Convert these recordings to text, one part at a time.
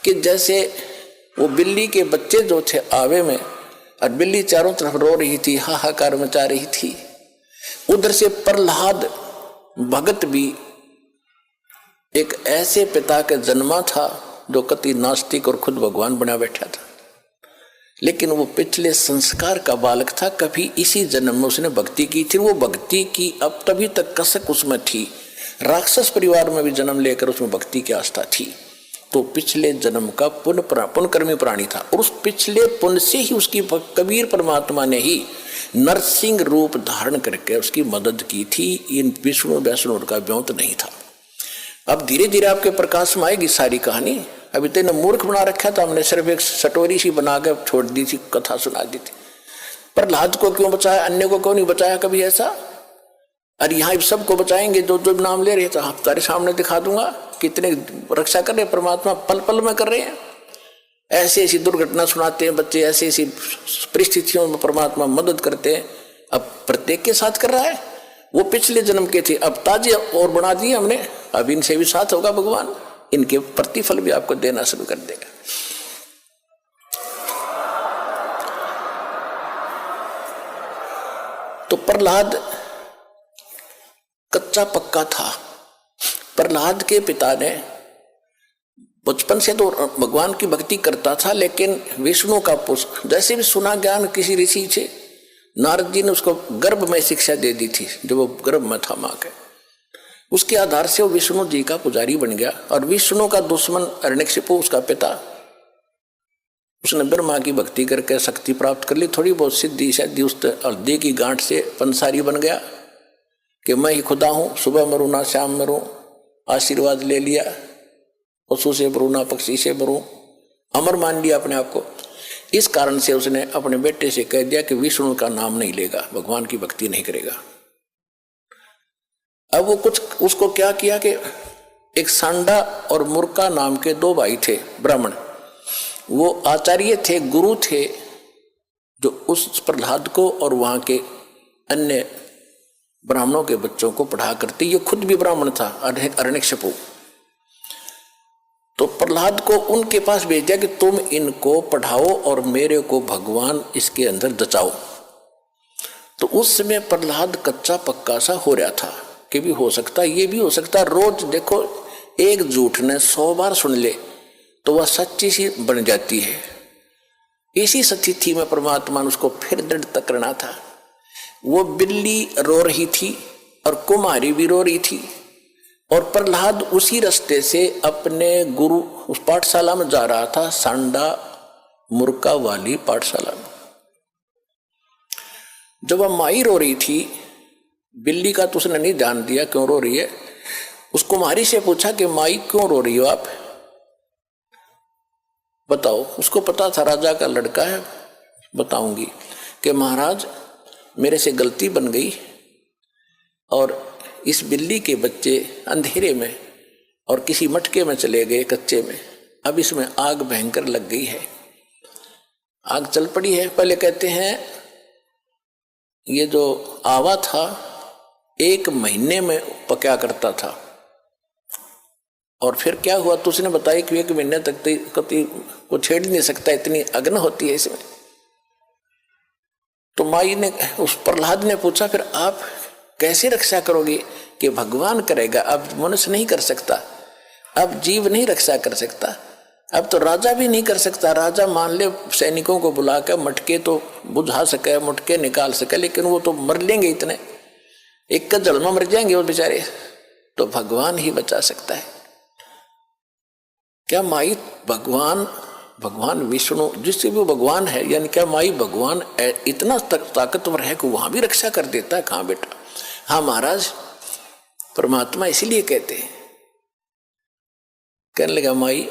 कि जैसे वो बिल्ली के बच्चे जो थे आवे में, और बिल्ली चारों तरफ रो रही थी, हाहाकार मचा रही थी, उधर से प्रहलाद भगत भी एक ऐसे पिता के जन्मा था जो कति नास्तिक और खुद भगवान बना बैठा था। लेकिन वो पिछले संस्कार का बालक था, कभी इसी जन्म में उसने भक्ति की थी। वो भक्ति की अब तभी तक कसक उसमें थी। राक्षस परिवार में भी जन्म लेकर उसमें भक्ति की आस्था थी। तो पिछले जन्म का पुण्यकर्मी प्राणी था, और उस पिछले पुण्य से ही उसकी कबीर परमात्मा ने ही नरसिंह रूप धारण करके उसकी मदद की थी। इन विष्णु वैष्णु का व्योत नहीं था। अब धीरे धीरे आपके प्रकाश में आएगी सारी कहानी। अभी तो मूर्ख बना रखा था हमने, सिर्फ एक सटोरी सी बना के छोड़ दी थी, कथा सुना दी थी। प्रहलाद को क्यों बचाया, अन्य को क्यों नहीं बचाया कभी ऐसा? अरे यहाँ सबको बचाएंगे जो जो नाम ले रहे थे, आप तारे सामने दिखा दूंगा कितने रक्षा कर रहे परमात्मा, पल पल में कर रहे हैं। ऐसी ऐसी दुर्घटना सुनाते हैं बच्चे, ऐसी ऐसी परिस्थितियों में परमात्मा मदद करते हैं। अब प्रत्येक के साथ कर रहा है। वो पिछले जन्म के थे, अब ताजे और बना दिए हमने, अब इनसे भी साथ होगा भगवान, इनके प्रतिफल भी आपको देना शुरू कर देगा। तो प्रहलाद कच्चा पक्का था। प्रहलाद के पिता ने बचपन से तो भगवान की भक्ति करता था, लेकिन विष्णु का पुष्प जैसे भी सुना ज्ञान किसी ऋषि से, नारद जी ने उसको गर्भ में शिक्षा दे दी थी, जो वो गर्भ में था मां के। उसके आधार से वो विष्णु जी का पुजारी बन गया। और विष्णु का दुश्मन हिरण्यकशिपु, उसका पिता, उसने ब्रह्मा की भक्ति करके शक्ति प्राप्त कर ली, थोड़ी बहुत सिद्धि शायद उस हल्दी की गांठ से पंसारी बन गया कि मैं ही खुदा हूं, सुबह मरूं ना शाम मरूं, आशीर्वाद ले लिया, पशु से मरूं ना पक्षी से मरूं, अमर मान लिया अपने आप को। इस कारण से उसने अपने बेटे से कह दिया कि विष्णु का नाम नहीं लेगा, भगवान की भक्ति नहीं करेगा। अब वो कुछ उसको क्या किया कि एक सांडा और मुर्का नाम के दो भाई थे ब्राह्मण, वो आचार्य थे, गुरु थे, जो उस प्रहलाद को और वहां के अन्य ब्राह्मणों के बच्चों को पढ़ा करते। ये खुद भी ब्राह्मण था, हिरण्यकशिपु। तो प्रहलाद को उनके पास भेज दिया कि तुम इनको पढ़ाओ और मेरे को भगवान इसके अंदर दचाओ। तो उस समय प्रहलाद कच्चा पक्का सा हो रहा था कि भी हो सकता, ये भी हो सकता। रोज देखो, एक झूठ ने 100 बार सुन ले तो वह सच्ची सी बन जाती है। इसी स्थिति में परमात्मा ने उसको फिर दृढ़ करना था। वो बिल्ली रो रही थी और कुमारी भी रो रही थी, और प्रहलाद उसी रास्ते से अपने गुरु उस पाठशाला में जा रहा था, सांडा मुर्का वाली पाठशाला में। जब वह माई रो रही थी, बिल्ली का तो उसने नहीं ध्यान दिया क्यों रो रही है। उस कुमारी से पूछा कि माई क्यों रो रही हो आप, बताओ। उसको पता था राजा का लड़का है, बताऊंगी कि महाराज मेरे से गलती बन गई और इस बिल्ली के बच्चे अंधेरे में और किसी मटके में चले गए कच्चे में, अब इसमें आग भयंकर लग गई है, आग चल पड़ी है। पहले कहते हैं ये जो आवा था 1 महीने में पका करता था, और फिर क्या हुआ तो उसने बताया कि 1 महीने तक कभी को छेड़ नहीं सकता, इतनी अग्नि होती है इसमें। तो माई ने उस प्रहलाद ने पूछा फिर आप कैसे रक्षा करोगे कि भगवान करेगा, अब मनुष्य नहीं कर सकता, अब जीव नहीं रक्षा कर सकता, अब तो राजा भी नहीं कर सकता। राजा मान ले सैनिकों को बुला कर मटके तो बुझा सके, मटके निकाल सके, लेकिन वो तो मर लेंगे, इतने एक का जल में मर जाएंगे वो बेचारे, तो भगवान ही बचा सकता है। क्या माई भगवान विष्णु जिससे भी भगवान है, यानी क्या माई भगवान इतना ताकतवर है कि वहां भी रक्षा कर देता है? कहां बेटा, हाँ महाराज, परमात्मा इसीलिए कहते हैं। कहने लगा माई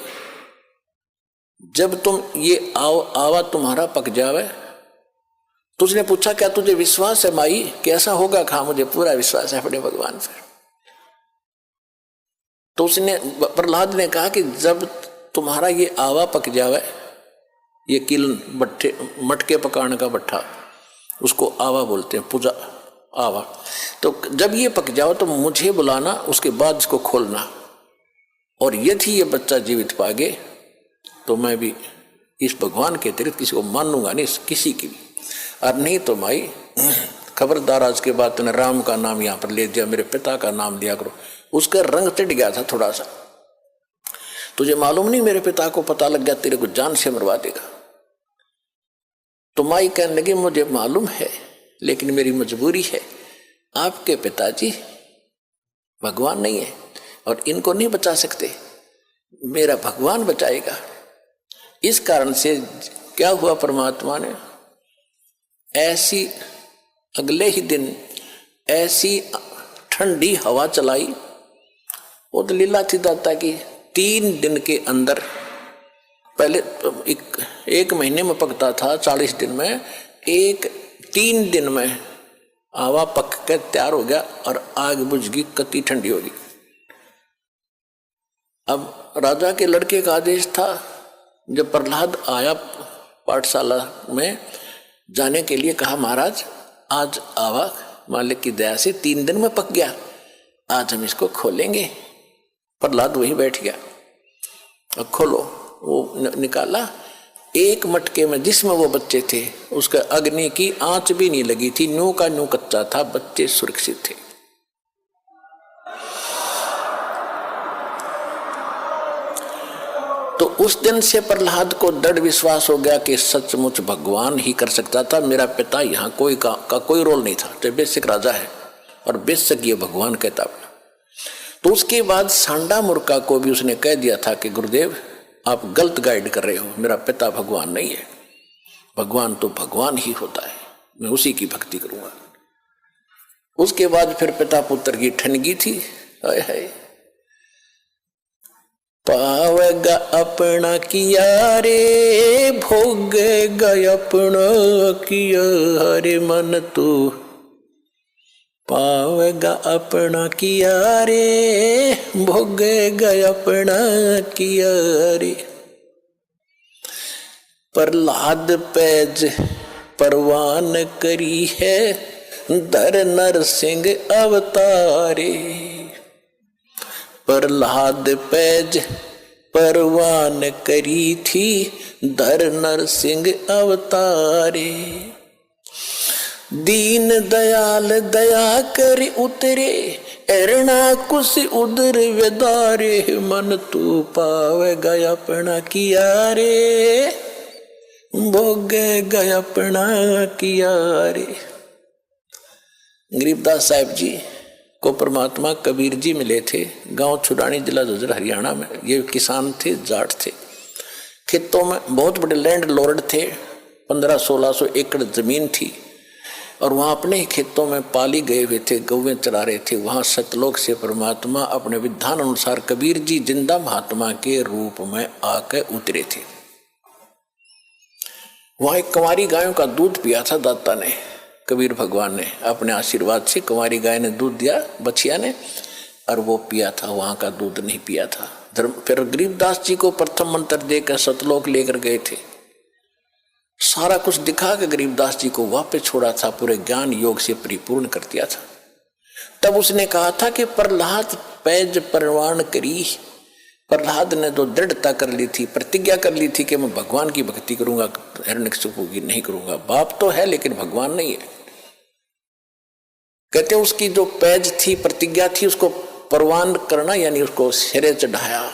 जब तुम ये आवा तुम्हारा पक जावे, तो उसने पूछा क्या तुझे विश्वास है माई, कैसा होगा? कहा मुझे पूरा विश्वास है अपने भगवान पर। तो उसने प्रहलाद ने कहा कि जब तुम्हारा ये आवा पक जावे, ये किलन भट्टे मटके पकाने का भट्ठा, उसको आवा बोलते हैं, पूजा आवा, तो जब ये पक जाओ तो मुझे बुलाना, उसके बाद इसको खोलना, और यदि ये बच्चा जीवित पागे तो मैं भी इस भगवान के अतिरिक्त किसी को मानूंगा नहीं, किसी की भी। और नहीं तो भाई खबरदार, आज के बाद तूने राम का नाम यहाँ पर ले दिया, मेरे पिता का नाम लिया करो। उसका रंग चढ़ गया था थोड़ा सा, तुझे मालूम नहीं मेरे पिता को पता लग गया तेरे को जान से मरवा देगा। तो माई कहने लगी मुझे मालूम है, लेकिन मेरी मजबूरी है, आपके पिताजी भगवान नहीं है और इनको नहीं बचा सकते, मेरा भगवान बचाएगा। इस कारण से क्या हुआ, परमात्मा ने ऐसी अगले ही दिन ऐसी ठंडी हवा चलाई। वो तो लीला थी दाता की, 3 दिन के अंदर, पहले एक महीने में पकता था, 40 दिन में, 3 दिन में हवा पक के तैयार हो गया और आग बुझ गई, कति ठंडी होगी। अब राजा के लड़के का आदेश था, जब प्रहलाद आया पाठशाला में जाने के लिए, कहा महाराज आज आवा मालिक की दया से 3 दिन में पक गया, आज हम इसको खोलेंगे। प्रहलाद वहीं बैठ गया, अब खोलो। वो निकाला, एक मटके में जिसमें वो बच्चे थे उसका अग्नि की आंच भी नहीं लगी थी, न्यू का न्यू कच्चा था, बच्चे सुरक्षित थे। तो उस दिन से प्रहलाद को दृढ़ विश्वास हो गया कि सचमुच भगवान ही कर सकता था, मेरा पिता यहाँ कोई का कोई रोल नहीं था, तो बेसिक राजा है और बेशक ये भगवान कहता। तो उसके बाद सांडा मुर्का को भी उसने कह दिया था कि गुरुदेव आप गलत गाइड कर रहे हो, मेरा पिता भगवान नहीं है, भगवान तो भगवान ही होता है, मैं उसी की भक्ति करूंगा। उसके बाद फिर पिता पुत्र की ठनगी थी, हाय हाय, पावेगा अपना किया रे, भोगेगा अपना किया, हरे मन तू पावेगा अपना किया रे, भोगेगा अपना किया रे। प्रहलाद पैज परवान करी है, धर नरसिंह अवतारे। प्रहलाद पैज परवान करी थी, धर नरसिंह अवतारे। दीन दयाल दया कर उतरे, एरना कुछ उदर वेदारे, मन तू पावेगा अपना किया रे, भोगेगा अपना किया रे। गरीबदास साहिब जी को परमात्मा कबीर जी मिले थे, गांव छुड़ानी, जिला झज्जर, हरियाणा में। ये किसान थे, जाट थे, खेतों में बहुत बड़े लैंड लॉर्ड थे, 1500-1600 एकड़ जमीन थी, और वहां अपने ही खेतों में पाली गए हुए थे, गौवें चरा रहे थे। वहां सतलोक से परमात्मा अपने विधान अनुसार कबीर जी जिंदा महात्मा के रूप में आकर उतरे थे। वहां एक कुंवारी गायों का दूध पिया था दाता ने, कबीर भगवान ने अपने आशीर्वाद से कुंवारी गाय ने दूध दिया बछिया ने, और वो पिया था, वहां का दूध नहीं पिया था। फिर गरीबदास जी को प्रथम मंत्र देकर सतलोक लेकर गए थे, सारा कुछ दिखा के गरीबदास जी को वापस छोड़ा था, पूरे ज्ञान योग से परिपूर्ण कर दिया था। तब उसने कहा था कि प्रहलाद पैज परवान करी। प्रहलाद ने तो दृढ़ता कर ली थी, प्रतिज्ञा कर ली थी कि मैं भगवान की भक्ति करूंगा, हिरण्यकशिपु की नहीं करूंगा। बाप तो है लेकिन भगवान नहीं है। कहते उसकी जो पैज थी, प्रतिज्ञा थी, उसको परवान करना, यानी उसको सिरे चढ़ाया,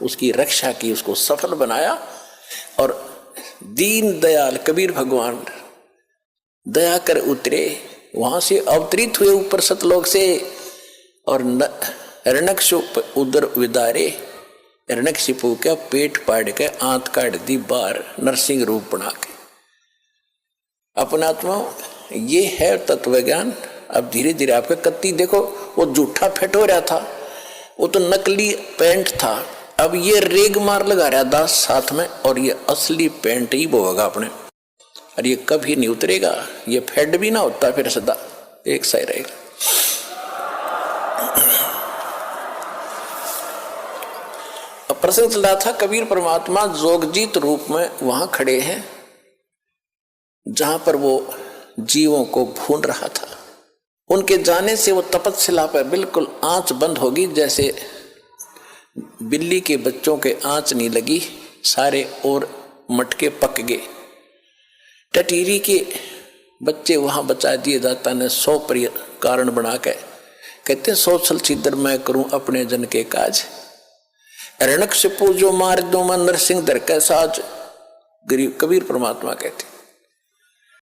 उसकी रक्षा की, उसको सफल बनाया। और दीन दयाल कबीर भगवान दया कर उतरे, वहां से अवतरित हुए ऊपर सतलोक से, और हिरण्यकशिपु उदर विदारे। हिरण्यकशिपु का पेट पाड़ के आंत काट दी बाहर, नरसिंह रूप बना के। अपना आत्मा ये है तत्व ज्ञान। अब धीरे धीरे आपका कत्ती देखो, वो जूठा फेट हो रहा था, वो तो नकली पेंट था, अब ये रेग मार लगा रहा दास साथ में, और ये असली पेंट ही बोगा अपने, और ये कभी नहीं उतरेगा। ये फेड भी ना होता फिर सदा एक सा ही रहेगा। अब प्रसंग चल रहा था, कबीर परमात्मा जोगजीत रूप में वहां खड़े हैं जहां पर वो जीवों को भून रहा था। उनके जाने से वो तपस्या पर बिल्कुल आंच बंद होगी, जैसे बिल्ली के बच्चों के आंच नहीं लगी सारे और मटके पक गए। टटीरी के बच्चे वहां बचा दिए दाता ने 100 प्रिय कारण बना के। कहते 100 छल छिद्र मैं करूं अपने जन के काज, रणक से पूजो मार दो मैं नरसिंह दर के साज। गरीब कबीर परमात्मा कहते